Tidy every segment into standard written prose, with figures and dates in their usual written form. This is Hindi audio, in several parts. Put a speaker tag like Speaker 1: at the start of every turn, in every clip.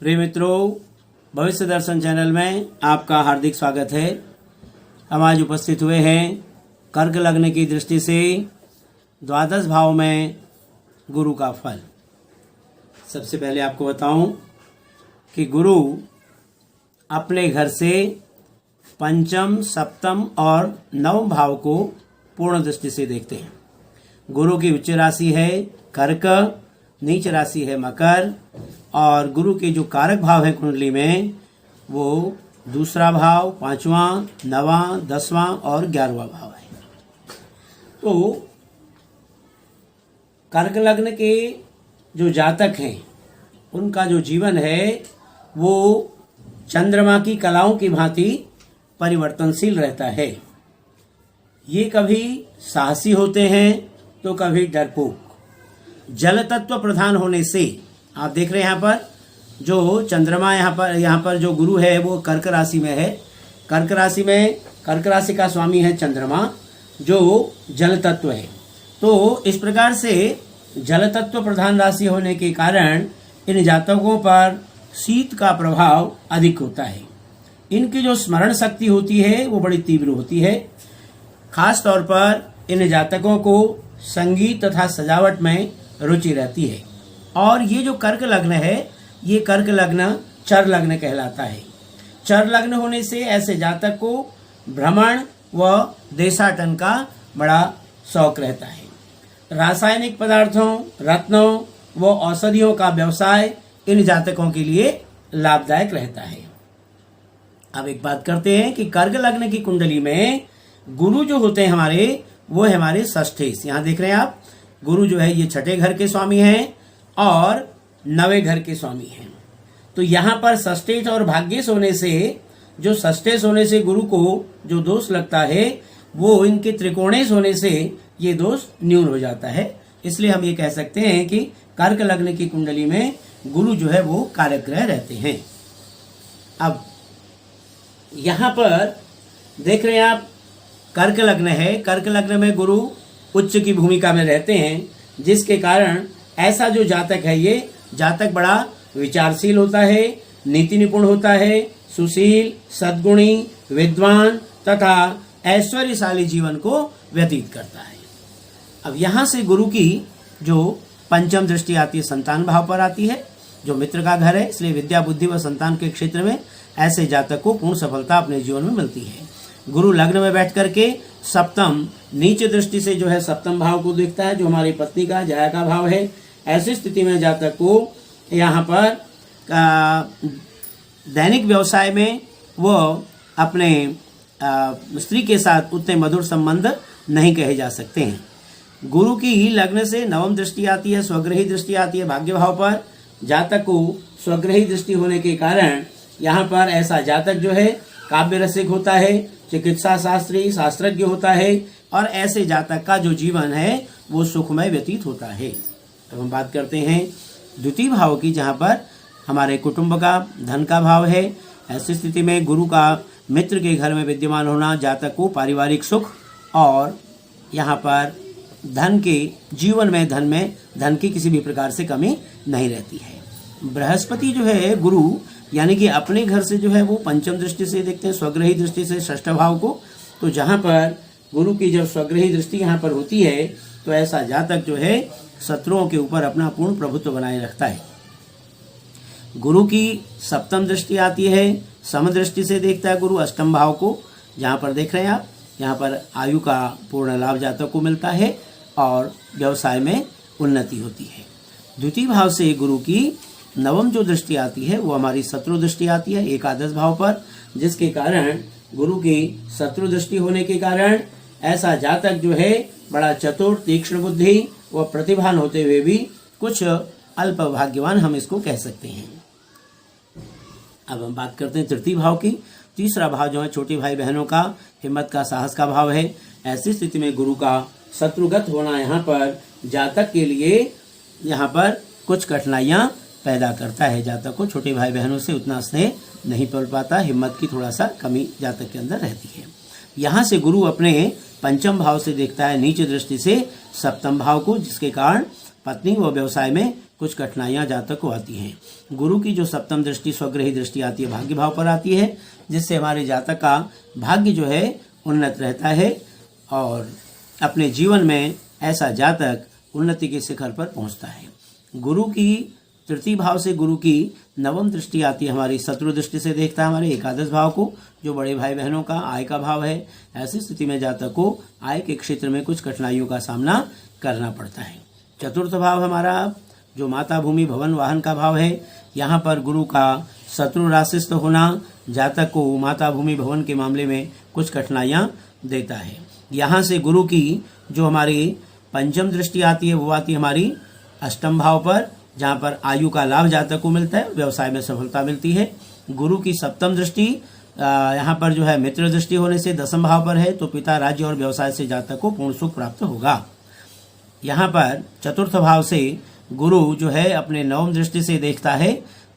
Speaker 1: प्रिय मित्रों, भविष्य दर्शन चैनल में आपका हार्दिक स्वागत है। हम आज उपस्थित हुए हैं कर्क लग्न की दृष्टि से द्वादश भाव में गुरु का फल। सबसे पहले आपको बताऊं कि गुरु अपने घर से पंचम, सप्तम और नवम भाव को पूर्ण दृष्टि से देखते हैं। गुरु की उच्च राशि है कर्क, नीच राशि है मकर और गुरु के जो कारक भाव है कुंडली में वो दूसरा भाव, पांचवां, नवां, 10वां और 11वां भाव है। तो कर्क लग्न के जो जातक हैं उनका जो जीवन है वो चंद्रमा की कलाओं की भांति परिवर्तनशील रहता है। ये कभी साहसी होते हैं तो कभी डरपोक। जल तत्व प्रधान होने से आप देख रहे हैं यहाँ पर जो चंद्रमा यहाँ पर जो गुरु है वो कर्क राशि में है। कर्क राशि का स्वामी है चंद्रमा जो जल तत्व है। तो इस प्रकार से जल तत्व प्रधान राशि होने के कारण इन जातकों पर शीत का प्रभाव अधिक होता है। इनकी जो स्मरण शक्ति होती है वो बड़ी तीव्र होती है। खास तौर पर इन जातकों को संगीत तथा सजावट में रुचि रहती है। और ये जो कर्क लग्न है ये कर्क लग्न चर लग्न कहलाता है। चर लग्न होने से ऐसे जातक को भ्रमण व देशाटन का बड़ा शौक रहता है। रासायनिक पदार्थों, रत्नों व औषधियों का व्यवसाय इन जातकों के लिए लाभदायक रहता है। अब एक बात करते हैं कि कर्क लग्न की कुंडली में गुरु जो होते हैं हमारे वो है हमारे षष्ठेश। यहाँ देख रहे हैं आप, गुरु जो है ये छठे घर के स्वामी हैं और नवे घर के स्वामी हैं। तो यहाँ पर षष्ठेश और भाग्येश होने से जो षष्ठेश होने से गुरु को जो दोष लगता है वो इनके त्रिकोणेश होने से ये दोष न्यून हो जाता है। इसलिए हम ये कह सकते हैं कि कर्क लग्न की कुंडली में गुरु जो है वो कारक ग्रह रहते हैं। अब यहाँ पर देख रहे हैं आप, कर्क लग्न है। कर्क लग्न में गुरु उच्च की भूमिका में रहते हैं, जिसके कारण ऐसा जो जातक है ये जातक बड़ा विचारशील होता है, नीति निपुण होता है, सुशील, सद्गुणी, विद्वान तथा ऐश्वर्यशाली जीवन को व्यतीत करता है। अब यहाँ से गुरु की जो पंचम दृष्टि आती है संतान भाव पर आती है, जो मित्र का घर है। इसलिए विद्या, बुद्धि व संतान के क्षेत्र में ऐसे जातक को पूर्ण सफलता अपने जीवन में मिलती है। गुरु लग्न में बैठ करके सप्तम नीच दृष्टि से जो है सप्तम भाव को देखता है, जो हमारी पत्नी का जया का भाव है। ऐसी स्थिति में जातक को यहाँ पर दैनिक व्यवसाय में वो अपने स्त्री के साथ उतने मधुर संबंध नहीं कहे जा सकते हैं। गुरु की ही लग्न से नवम दृष्टि आती है, स्वग्रही दृष्टि आती है भाग्य भाव पर। जातक को स्वग्रही दृष्टि होने के कारण यहाँ पर ऐसा जातक जो है काव्य रसिक होता है, चिकित्सा शास्त्री, शास्त्रज्ञ होता है और ऐसे जातक का जो जीवन है वो सुखमय व्यतीत होता है। अब हम बात करते हैं द्वितीय भाव की, जहाँ पर हमारे कुटुंब का, धन का भाव है। ऐसी स्थिति में गुरु का मित्र के घर में विद्यमान होना जातक को पारिवारिक सुख और यहाँ पर धन के जीवन में धन की किसी भी प्रकार से कमी नहीं रहती है। बृहस्पति जो है गुरु यानी कि अपने घर से जो है वो पंचम दृष्टि से देखते हैं, स्वग्रही दृष्टि से षष्ठ भाव को। तो जहाँ पर गुरु की जब स्वग्रही दृष्टि यहाँ पर होती है तो ऐसा जातक जो है शत्रुओं के ऊपर अपना पूर्ण प्रभुत्व बनाए रखता है। गुरु की सप्तम दृष्टि आती है, समदृष्टि से देखता है गुरु अष्टम भाव को। जहाँ पर देख रहे हैं आप, यहाँ पर आयु का पूर्ण लाभ जातक को मिलता है और व्यवसाय में उन्नति होती है। द्वितीय भाव से गुरु की नवम जो दृष्टि आती है वो हमारी शत्रु दृष्टि आती है एकादश भाव पर, जिसके कारण गुरु की शत्रु दृष्टि होने के कारण ऐसा जातक जो है बड़ा चतुर, तीक्ष्ण बुद्धि व प्रतिभान होते हुए भी कुछ अल्प भाग्यवान हम इसको कह सकते हैं। अब हम बात करते हैं तृतीय भाव की। तीसरा भाव जो है छोटे भाई बहनों का, हिम्मत का, साहस का भाव है। ऐसी स्थिति में गुरु का शत्रुगत होना यहाँ पर जातक के लिए यहाँ पर कुछ कठिनाइयाँ पैदा करता है। जातक को छोटे भाई बहनों से उतना स्नेह नहीं पड़ पाता, हिम्मत की थोड़ा सा कमी जातक के अंदर रहती है। यहाँ से गुरु अपने पंचम भाव से देखता है नीच दृष्टि से सप्तम भाव को, जिसके कारण पत्नी व व्यवसाय में कुछ कठिनाइयां जातक को आती हैं। गुरु की जो सप्तम दृष्टि स्वग्रही दृष्टि आती है भाग्य भाव पर आती है, जिससे हमारे जातक का भाग्य जो है उन्नत रहता है और अपने जीवन में ऐसा जातक उन्नति के शिखर पर पहुंचता है। गुरु की तृतीय भाव से गुरु की नवम दृष्टि आती है हमारी शत्रु दृष्टि से देखता है हमारे एकादश भाव को, जो बड़े भाई बहनों का आय का भाव है। ऐसी स्थिति में जातक को आय के क्षेत्र में कुछ कठिनाइयों का सामना करना पड़ता है। चतुर्थ भाव हमारा जो माता भूमि भवन वाहन का भाव है, यहाँ पर गुरु का शत्रु राशिस्थ होना जातक को माता भूमि भवन के मामले में कुछ कठिनाइयां देता है। यहाँ से गुरु की जो हमारी पंचम दृष्टि आती है वो आती है हमारी अष्टम भाव पर, जहाँ पर आयु का लाभ जातक को मिलता है, व्यवसाय में सफलता मिलती है। गुरु की सप्तम दृष्टि यहाँ पर जो है मित्र दृष्टि होने से दसम भाव पर है, तो पिता राज्य और व्यवसाय से जातक को पूर्ण सुख प्राप्त होगा। यहाँ पर चतुर्थ भाव से गुरु जो है अपने नवम दृष्टि से देखता है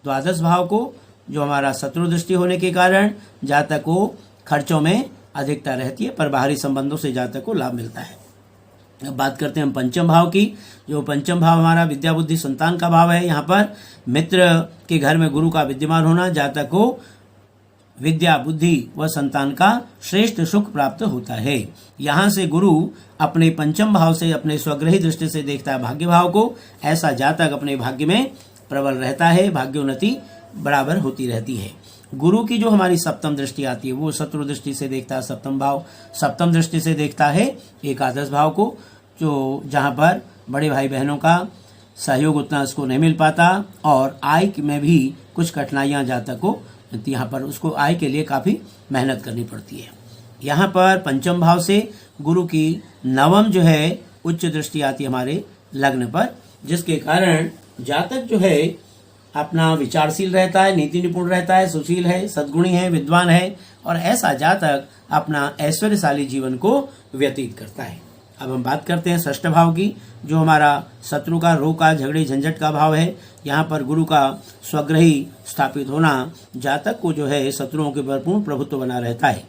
Speaker 1: द्वादश भाव को, जो हमारा शत्रु दृष्टि होने के कारण जातक को खर्चों में अधिकता रहती है, पर बाहरी संबंधों से जातक को लाभ मिलता है। अब बात करते हैं हम पंचम भाव की। जो पंचम भाव हमारा विद्या बुद्धि संतान का भाव है, यहाँ पर मित्र के घर में गुरु का विद्यमान होना जातक को विद्या बुद्धि व संतान का श्रेष्ठ सुख प्राप्त होता है। यहाँ से गुरु अपने पंचम भाव से अपने स्वग्रही दृष्टि से देखता है भाग्य भाव को। ऐसा जातक अपने भाग्य में प्रबल रहता है, भाग्योन्नति बराबर होती रहती है। गुरु की जो हमारी सप्तम दृष्टि आती है वो शत्रु दृष्टि से देखता है सप्तम भाव, सप्तम दृष्टि से देखता है एकादश भाव को, जो जहाँ पर बड़े भाई बहनों का सहयोग उतना उसको नहीं मिल पाता और आय में भी कुछ कठिनाइयाँ जातक को, यहाँ पर उसको आय के लिए काफ़ी मेहनत करनी पड़ती है। यहाँ पर पंचम भाव से गुरु की नवम जो है उच्च दृष्टि आती है हमारे लग्न पर, जिसके कारण जातक जो है अपना विचारशील रहता है, नीति निपुण रहता है, सुशील है, सद्गुणी है, विद्वान है और ऐसा जातक अपना ऐश्वर्यशाली जीवन को व्यतीत करता है। अब हम बात करते हैं षष्ठ भाव की, जो हमारा शत्रु का, रोग का, झगड़े झंझट का भाव है। यहाँ पर गुरु का स्वग्रही स्थापित होना जातक को जो है शत्रुओं के भरपूर प्रभुत्व बना रहता है।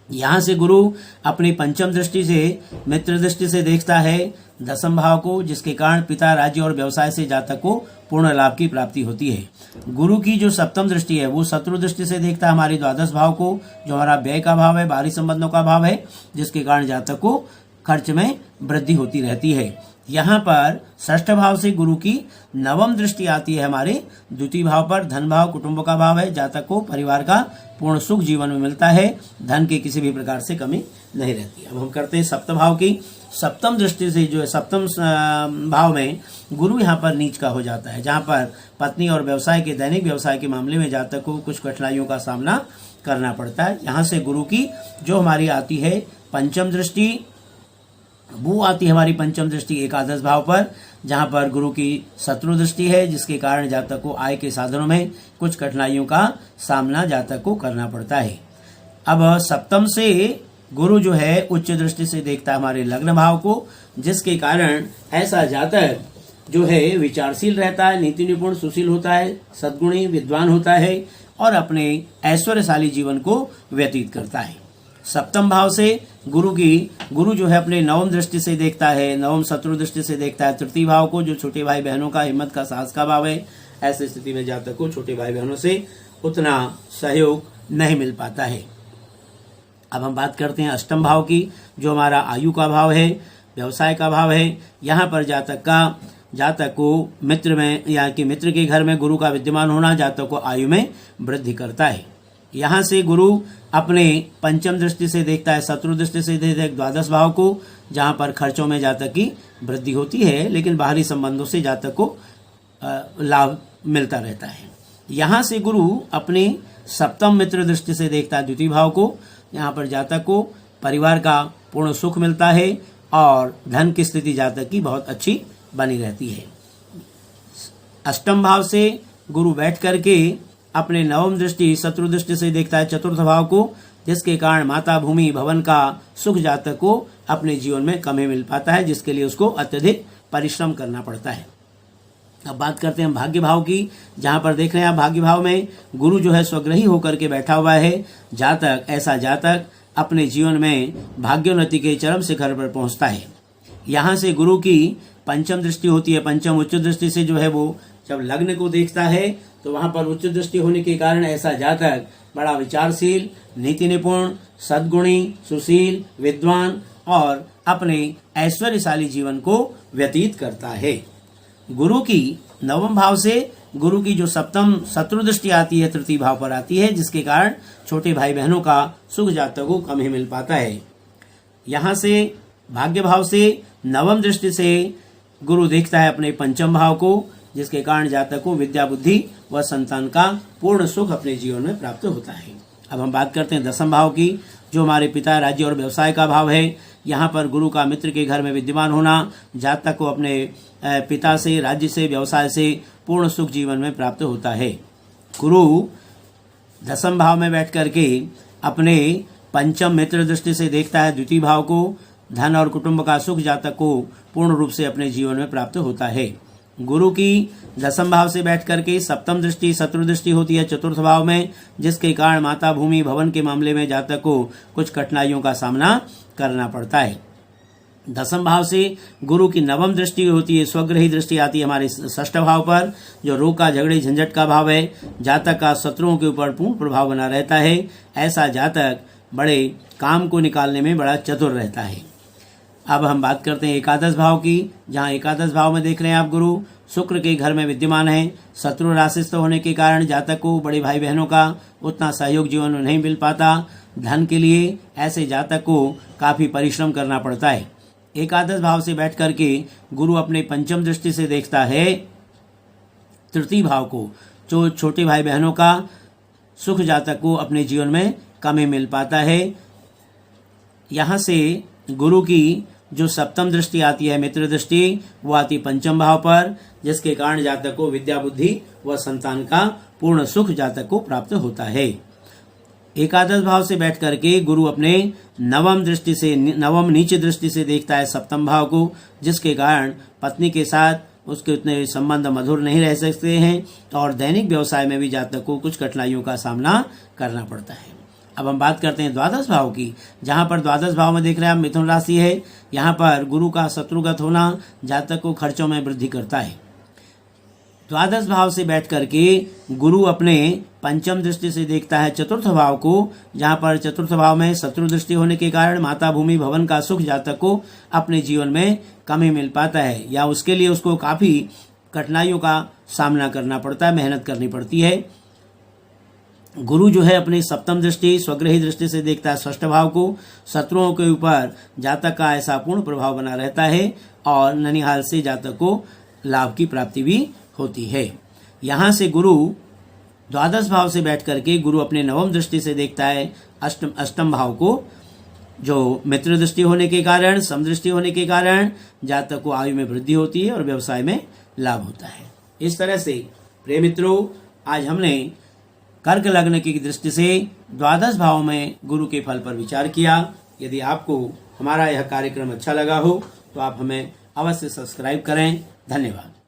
Speaker 1: यहाँ से गुरु अपनी पंचम दृष्टि से मित्र दृष्टि से देखता है दसम भाव को, जिसके कारण पिता राज्य और व्यवसाय से जातक को पूर्ण लाभ की प्राप्ति होती है। गुरु की जो सप्तम दृष्टि है वो शत्रु दृष्टि से देखता है हमारी द्वादश भाव को, जो हमारा व्यय का भाव है, बाहरी संबंधों का भाव है, जिसके कारण जातक को खर्च में वृद्धि होती रहती है। यहाँ पर षष्ठ भाव से गुरु की नवम दृष्टि आती है हमारे द्वितीय भाव पर, धन भाव कुटुंब का भाव है। जातक को परिवार का पूर्ण सुख जीवन में मिलता है, धन की किसी भी प्रकार से कमी नहीं रहती। अब हम करते हैं सप्तम भाव की। सप्तम दृष्टि से जो है सप्तम भाव में गुरु यहाँ पर नीच का हो जाता है, जहाँ पर पत्नी और व्यवसाय के दैनिक व्यवसाय के मामले में जातक को कुछ कठिनाइयों का सामना करना पड़ता है। यहाँ से गुरु की जो हमारी आती है पंचम दृष्टि, वो आती है हमारी पंचम दृष्टि एकादश भाव पर, जहाँ पर गुरु की शत्रु दृष्टि है, जिसके कारण जातक को आय के साधनों में कुछ कठिनाइयों का सामना जातक को करना पड़ता है। अब सप्तम से गुरु जो है उच्च दृष्टि से देखता है हमारे लग्न भाव को, जिसके कारण ऐसा जातक जो है विचारशील रहता है, नीति निपुण सुशील होता है, सद्गुणी विद्वान होता है और अपने ऐश्वर्यशाली जीवन को व्यतीत करता है। सप्तम भाव से गुरु जो है अपने नवम दृष्टि से देखता है, नवम शत्रु दृष्टि से देखता है तृतीय भाव को, जो छोटे भाई बहनों का, हिम्मत का, साहस का भाव है। ऐसी स्थिति में जातक को छोटे भाई बहनों से उतना सहयोग नहीं मिल पाता है। अब हम बात करते हैं अष्टम भाव की, जो हमारा आयु का भाव है, व्यवसाय का भाव है। यहाँ पर जातक को मित्र में या कि मित्र के घर में गुरु का विद्यमान होना जातक को आयु में वृद्धि करता है। यहाँ से गुरु अपने पंचम दृष्टि से देखता है, शत्रु दृष्टि से देखता है द्वादश भाव को, जहाँ पर खर्चों में जातक की वृद्धि होती है, लेकिन बाहरी संबंधों से जातक को लाभ मिलता रहता है। यहाँ से गुरु अपने सप्तम मित्र दृष्टि से देखता है द्वितीय भाव को, यहाँ पर जातक को परिवार का पूर्ण सुख मिलता है और धन की स्थिति जातक की बहुत अच्छी बनी रहती है। अष्टम भाव से गुरु बैठ करके अपने नवम दृष्टि शत्रु दृष्टि से देखता है चतुर्थ भाव को, जिसके कारण माता भूमि भवन का सुख जातक को अपने जीवन में कम ही मिल पाता है, जिसके लिए उसको अत्यधिक परिश्रम करना पड़ता है। अब बात करते हैं भाग्य भाव की, जहाँ पर देख रहे हैं आप भाग्य भाव में गुरु जो है स्वग्रही होकर के बैठा हुआ है। ऐसा जातक अपने जीवन में भाग्योन्नति के चरम शिखर पर पहुंचता है। यहाँ से गुरु की पंचम दृष्टि होती है, पंचम उच्च दृष्टि से जो है वो जब लग्न को देखता है तो वहां पर उच्च दृष्टि होने के कारण ऐसा जातक बड़ा विचारशील, नीति निपुण, सद्गुणी, सुशील, विद्वान और अपने ऐश्वर्यशाली जीवन को व्यतीत करता है। गुरु की नवम भाव से गुरु की जो सप्तम शत्रु दृष्टि आती है तृतीय भाव पर आती है, जिसके कारण छोटे भाई बहनों का सुख जातक को कम ही मिल पाता है। यहाँ से भाग्य भाव से नवम दृष्टि से गुरु देखता है अपने पंचम भाव को, जिसके कारण जातक को विद्या बुद्धि व संतान का पूर्ण सुख अपने जीवन में प्राप्त होता है। अब हम बात करते हैं दसम भाव की, जो हमारे पिता, राज्य और व्यवसाय का भाव है। यहाँ पर गुरु का मित्र के घर में विद्यमान होना जातक को अपने पिता से, राज्य से, व्यवसाय से पूर्ण सुख जीवन में प्राप्त होता है। गुरु दसम भाव में बैठ करके अपने पंचम मित्र दृष्टि से देखता है द्वितीय भाव को। धन और कुटुंब का सुख जातक को पूर्ण रूप से अपने जीवन में प्राप्त होता है। गुरु की दसम भाव से बैठ करके सप्तम दृष्टि शत्रु दृष्टि होती है चतुर्थ भाव में, जिसके कारण माता, भूमि, भवन के मामले में जातक को कुछ कठिनाइयों का सामना करना पड़ता है। दसम भाव से गुरु की नवम दृष्टि होती है, स्वग्रही दृष्टि आती है हमारे षष्ठ भाव पर, जो रोग का, झगड़े, झंझट का भाव है। जातक का शत्रुओं के ऊपर पूर्ण प्रभाव बना रहता है। ऐसा जातक बड़े काम को निकालने में बड़ा चतुर रहता है। अब हम बात करते हैं एकादश भाव की, जहाँ एकादश भाव में देख रहे हैं आप गुरु शुक्र के घर में विद्यमान है। शत्रु राशिस्थ होने के कारण जातक को बड़े भाई बहनों का उतना सहयोग जीवन में नहीं मिल पाता। धन के लिए ऐसे जातक को काफी परिश्रम करना पड़ता है। एकादश भाव से बैठ करके गुरु अपने पंचम दृष्टि से देखता है तृतीय भाव को, जो छोटे भाई बहनों का सुख जातक को अपने जीवन में कम ही मिल पाता है। यहाँ से गुरु की जो सप्तम दृष्टि आती है मित्र दृष्टि, वो आती पंचम भाव पर, जिसके कारण जातक को विद्या बुद्धि व संतान का पूर्ण सुख जातक को प्राप्त होता है। एकादश भाव से बैठ करके गुरु अपने नवम नीच दृष्टि से देखता है सप्तम भाव को, जिसके कारण पत्नी के साथ उसके उतने संबंध मधुर नहीं रह सकते हैं और दैनिक व्यवसाय में भी जातक को कुछ कठिनाइयों का सामना करना पड़ता है। अब हम बात करते हैं द्वादश भाव की, जहां पर द्वादश भाव में देख रहे हैं आप मिथुन राशि है। यहाँ पर गुरु का शत्रुगत होना जातक को खर्चों में वृद्धि करता है। द्वादश भाव से बैठ करके गुरु अपने पंचम दृष्टि से देखता है चतुर्थ भाव को, जहाँ पर चतुर्थ भाव में शत्रु दृष्टि होने के कारण माता, भूमि, भवन का सुख जातक को अपने जीवन में कम ही मिल पाता है, या उसके लिए उसको काफी कठिनाइयों का सामना करना पड़ता है, मेहनत करनी पड़ती है। गुरु जो है अपनी सप्तम दृष्टि स्वग्रही दृष्टि से देखता है षष्ठ भाव को। शत्रुओं के ऊपर जातक का ऐसा पूर्ण प्रभाव बना रहता है और ननिहाल से जातक को लाभ की प्राप्ति भी होती है। यहाँ से गुरु द्वादश भाव से बैठ करके गुरु अपने नवम दृष्टि से देखता है अष्टम भाव को, जो मित्र दृष्टि होने के कारण, समदृष्टि होने के कारण जातक को आयु में वृद्धि होती है और व्यवसाय में लाभ होता है। इस तरह से प्रिय मित्रों, आज हमने कर्क लग्न की दृष्टि से द्वादश भाव में गुरु के फल पर विचार किया। यदि आपको हमारा यह कार्यक्रम अच्छा लगा हो तो आप हमें अवश्य सब्सक्राइब करें। धन्यवाद।